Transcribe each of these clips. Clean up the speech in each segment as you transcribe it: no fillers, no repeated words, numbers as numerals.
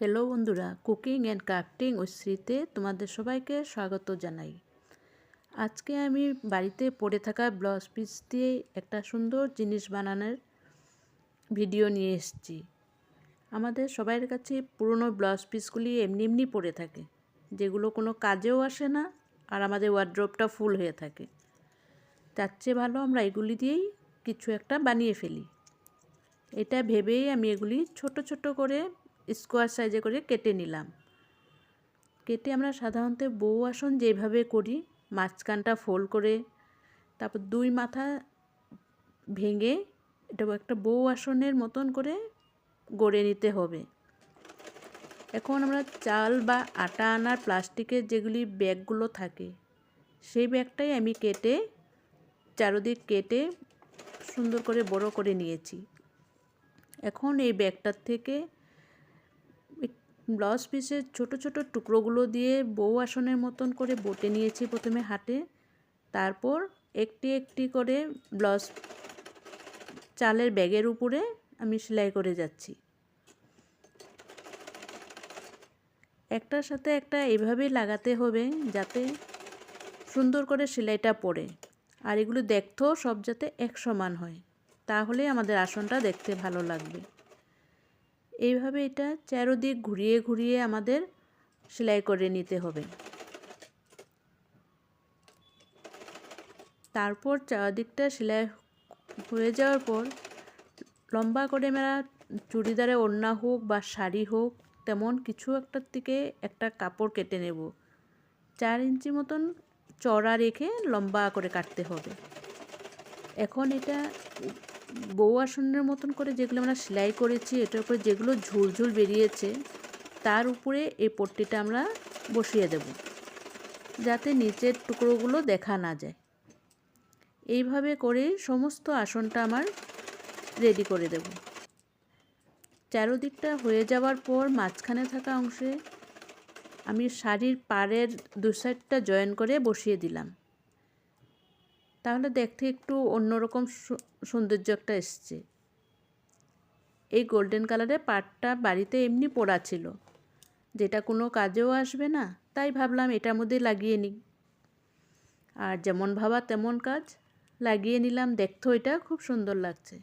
Hello বন্ধুরা, cooking and crafting with শ্রীতে তোমাদের সবাইকে স্বাগত জানাই। আজকে আমি বাড়িতে পড়ে থাকা ব্লাউজ পিস দিয়ে একটা সুন্দর জিনিস বানানোর ভিডিও নিয়ে এসেছি। আমাদের সবার কাছে পুরনো ব্লাউজ পিসগুলি এমনি এমনি পড়ে থাকে, যেগুলো কোনো কাজেও আসে না, আর আমাদের ওয়ার্ড্রোবটা ফুল হয়ে থাকে। তার চেয়ে ভালো আমরা এগুলি দিয়েই কিছু একটা বানিয়ে ফেলি। এটা ভেবেই আমি এগুলি ছোট ছোট করে স্কোয়ার সাইজে করে কেটে নিলাম। কেটে আমরা সাধারণত বউ আসন যেভাবে করি, মাঝখানটা ফোল্ড করে তারপর দুই মাথা ভেঙে এটা একটা বউ আসনের মতন করে গড়ে নিতে হবে। এখন আমরা চাল বা আটা আনার প্লাস্টিকের যেগুলি ব্যাগগুলো থাকে, সেই ব্যাগটাই আমি কেটে চারদিক কেটে সুন্দর করে বড় করে নিয়েছি। এখন এই ব্যাগটার থেকে ব্লাউজ পিসের ছোট ছোট টুকরোগুলো দিয়ে বউ আসনের মতন করে বটে নিয়েছি প্রথমে হাতে, তারপর একটি একটি করে ব্লাউজ চালের ব্যাগের উপরে আমি সেলাই করে যাচ্ছি। একটার সাথে একটা এভাবেই লাগাতে হবে যাতে সুন্দর করে সেলাইটা পড়ে, আর এগুলো দেখতেও সব যাতে এক সমান হয়, তাহলে আমাদের আসনটা দেখতে ভালো লাগবে। এইভাবে এটা চারদিক ঘুরিয়ে ঘুরিয়ে আমাদের সেলাই করে নিতে হবে। তারপর চারদিকটা সেলাই হয়ে যাওয়ার পর লম্বা করে আমরা চুড়িদারে ওড়না হোক বা শাড়ি হোক তেমন কিছু একটার থেকে একটা কাপড় কেটে নেব। 4 ইঞ্চি মতন চওড়া রেখে লম্বা করে কাটতে হবে। এখন এটা বউ আসনের মতন করে যেগুলো আমরা সেলাই করেছি, এটার উপরে যেগুলো ঝুলঝুল বেরিয়েছে তার উপরে এই পট্টিটা আমরা বসিয়ে দেব, যাতে নিচের টুকরোগুলো দেখা না যায়। এইভাবে করে সমস্ত আসনটা আমার রেডি করে দেব। চারদিকটা হয়ে যাওয়ার পর মাঝখানে থাকা অংশে আমি শাড়ির পাড়ের দু সাইডটা জয়েন করে বসিয়ে দিলাম, তাহলে দেখতে একটু অন্যরকম সৌন্দর্য একটা এসছে। এই গোল্ডেন কালারের পাড়টা বাড়িতে এমনি পড়া ছিল, যেটা কোনো কাজেও আসবে না, তাই ভাবলাম এটার মধ্যে লাগিয়ে নিই। আর যেমন ভাবা তেমন কাজ, লাগিয়ে নিলাম। দেখতেও এটা খুব সুন্দর লাগছে।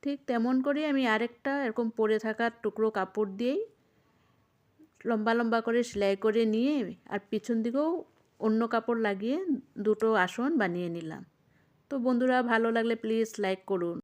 ঠিক তেমন করেই আমি আরেকটা এরকম পরে থাকা টুকরো কাপড় দিয়েই লম্বা লম্বা করে সেলাই করে নিয়ে আর পিছন দিকেও অন্য কাপড় লাগিয়ে দুটো আসন বানিয়ে নিলাম। তো বন্ধুরা, ভালো লাগলে প্লিজ লাইক করুন।